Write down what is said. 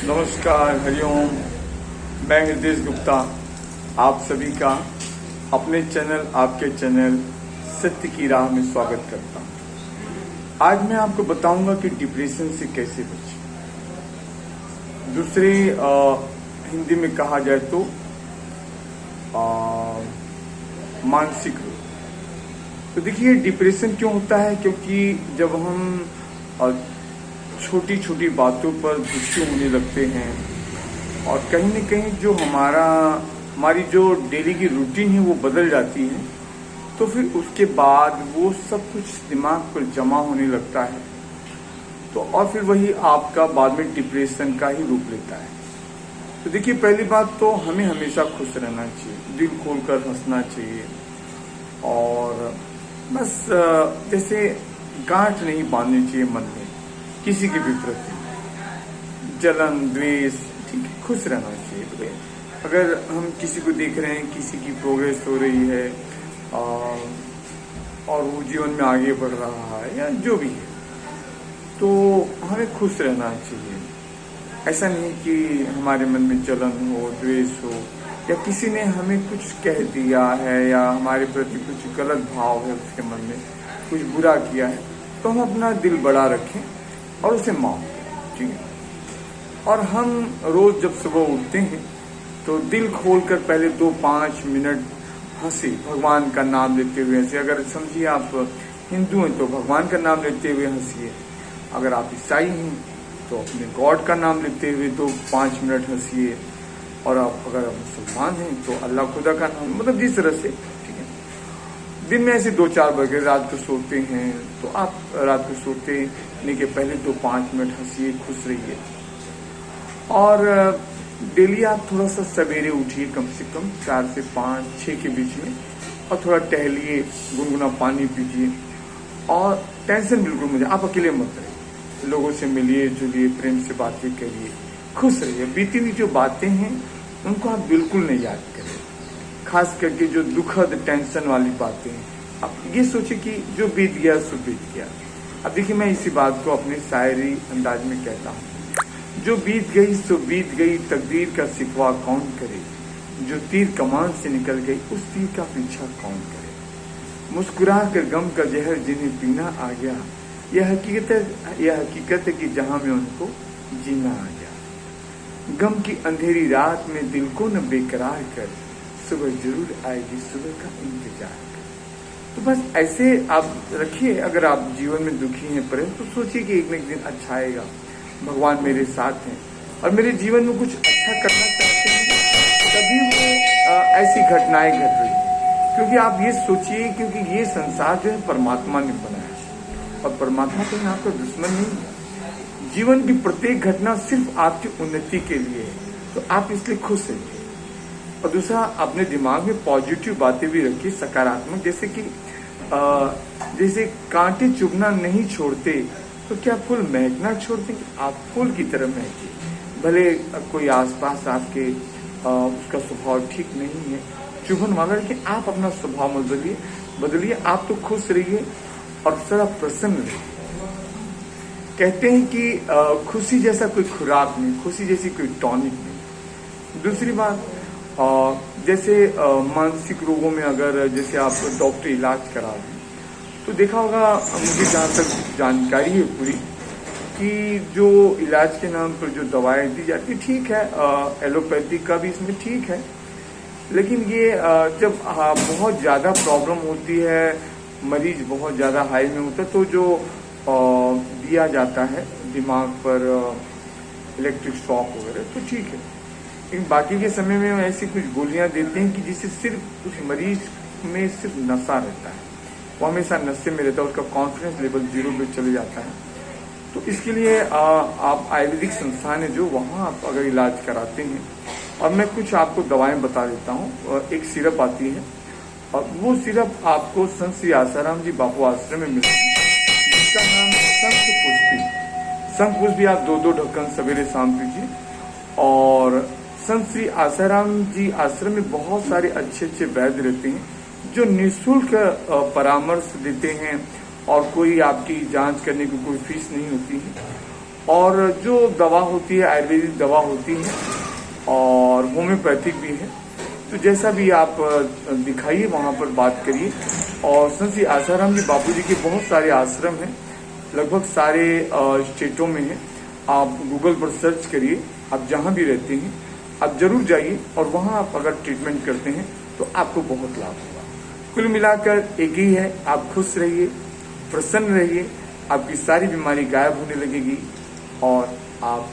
नमस्कार, हरिओम। मैं हृदय गुप्ता आप सभी का अपने चैनल, आपके चैनल सत्य की राह में स्वागत करता हूँ। आज मैं आपको बताऊंगा कि डिप्रेशन से कैसे बचें। दूसरे हिंदी में कहा जाए तो मानसिक रोग। तो देखिए, डिप्रेशन क्यों होता है? क्योंकि जब हम छोटी छोटी बातों पर गुस्से होने लगते हैं और कहीं न कहीं जो हमारी जो डेली की रूटीन है वो बदल जाती है, तो फिर उसके बाद वो सब कुछ दिमाग पर जमा होने लगता है। तो और फिर वही आपका बाद में डिप्रेशन का ही रूप लेता है। तो देखिए, पहली बात तो हमें हमेशा खुश रहना चाहिए, दिल खोलकर हंसना चाहिए और बस जैसे गांठ नहीं बांधनी चाहिए मन में किसी के भी प्रति, जलन द्वेष, ठीक है, खुश रहना चाहिए। अगर हम किसी को देख रहे हैं, किसी की प्रोग्रेस हो रही है और वो जीवन में आगे बढ़ रहा है या जो भी है, तो हमें खुश रहना चाहिए। ऐसा नहीं कि हमारे मन में जलन हो, द्वेष हो, या किसी ने हमें कुछ कह दिया है या हमारे प्रति कुछ गलत भाव है, उसके मन में कुछ बुरा किया है, तो हम अपना दिल बड़ा रखें और उसे माफ करें, ठीक है। और हम रोज जब सुबह उठते हैं तो दिल खोलकर पहले 2-5 मिनट हंसे, भगवान का नाम लेते हुए हंसे। अगर समझिए आप हिंदू हैं तो भगवान का नाम लेते हुए हंसिए, अगर आप ईसाई हैं तो अपने गॉड का नाम लेते हुए 2-5 मिनट हंसिए, और अगर आप मुसलमान हैं तो अल्लाह खुदा का नाम, मतलब जिस तरह से, ठीक है। दिन में ऐसे 2-4 बजे रात को सोते हैं तो आप रात को सोते के पहले 2-5 मिनट हंसिए, खुश रहिए। और डेली आप थोड़ा सा सवेरे उठिए, कम से कम 4 से 5-6 के बीच में, और थोड़ा टहलिए, गुनगुना पानी पीजिए और टेंशन बिल्कुल मुझे, आप अकेले मत रहिए, लोगों से मिलिए जुलिए, प्रेम से बातें करिए, खुश रहिए। बीती हुई जो बातें हैं उनको आप बिल्कुल नहीं याद करें, खास करके जो दुखद टेंशन वाली बातें हैं। आप ये सोचिए कि जो बीत गया सो बीत गया। अब देखिए, मैं इसी बात को अपने शायरी अंदाज में कहता हूँ, जो बीत गई सो बीत गई, तकदीर का शिकवा कौन करे, जो तीर कमान से निकल गई उस तीर का पीछा कौन करे। मुस्कुरा कर गम का जहर जिन्हें पीना आ गया, यह हकीकत है कि जहां में उनको जीना आ गया। गम की अंधेरी रात में दिल को न बेकरार कर, सुबह जरूर आएगी, सुबह का इंतजार कर। तो बस ऐसे आप रखिए। अगर आप जीवन में दुखी हैं, परेशान, तो सोचिए कि एक न एक दिन अच्छा आएगा, भगवान मेरे साथ हैं और मेरे जीवन में कुछ अच्छा करना चाहते हैं, तभी वो ऐसी घटनाएं घट रही हैं। क्योंकि आप ये सोचिए, क्योंकि ये संसार जो है परमात्मा ने बनाया और परमात्मा कहीं आपका दुश्मन नहीं है। जीवन की प्रत्येक घटना सिर्फ आपकी उन्नति के लिए है, तो आप इसलिए खुश रहिए। और दूसरा, अपने दिमाग में पॉजिटिव बातें भी रखिए, सकारात्मक, जैसे कांटे चुभना नहीं छोड़ते तो क्या फूल महकना छोड़ते? आप फूल की तरह महकिए। भले कोई आसपास आपके उसका स्वभाव ठीक नहीं है, चुभन वाला, लेकिन आप अपना स्वभाव मत बदलिए। आप तो खुश रहिए और सदा प्रसन्न रहिए। कहते हैं कि खुशी जैसा कोई खुराक नहीं, खुशी जैसी कोई टॉनिक नहीं। दूसरी बात, जैसे मानसिक रोगों में अगर जैसे आप डॉक्टर इलाज करा दें, तो देखा होगा, मुझे जहाँ तक जानकारी है पूरी, कि जो इलाज के नाम पर जो दवाएं दी जाती है, ठीक है, एलोपैथी का भी इसमें ठीक है, लेकिन ये जब बहुत ज़्यादा प्रॉब्लम होती है, मरीज बहुत ज़्यादा हाई में होता है, तो जो दिया जाता है दिमाग पर इलेक्ट्रिक शॉक वगैरह, तो ठीक है। लेकिन बाकी के समय में ऐसी कुछ गोलियां देते हैं कि जिससे सिर्फ उस मरीज में सिर्फ नशा रहता है, वो हमेशा नशे में रहता है, उसका कॉन्फिडेंस लेवल 0 पे चले जाता है। तो इसके लिए आप आयुर्वेदिक संस्थान है जो, वहाँ आप अगर इलाज कराते हैं, और मैं कुछ आपको दवाएं बता देता हूँ। एक सिरप आती है और वो सिरप आपको संत श्री आसाराम जी बापू आश्रम में मिलती है, जिसका नाम है शंख पुष्पी। आप 2-2 ढक्कन सवेरे शाम पीजिए। और संत श्री आसाराम जी आश्रम में बहुत सारे अच्छे वैद्य रहते हैं जो निःशुल्क परामर्श देते हैं, और कोई आपकी जांच करने की कोई फीस नहीं होती है। और जो दवा होती है आयुर्वेदिक दवा होती है और होम्योपैथिक भी है। तो जैसा भी आप दिखाइए वहाँ पर बात करिए। और संत आसाराम जी बापूजी के बहुत सारे आश्रम हैं, लगभग सारे स्टेटों में हैं। आप गूगल पर सर्च करिए, आप जहाँ भी रहते हैं आप जरूर जाइए और वहाँ आप अगर ट्रीटमेंट करते हैं तो आपको बहुत लाभ होगा। कुल मिलाकर एक ही है, आप खुश रहिए, प्रसन्न रहिए, आपकी सारी बीमारी गायब होने लगेगी और आप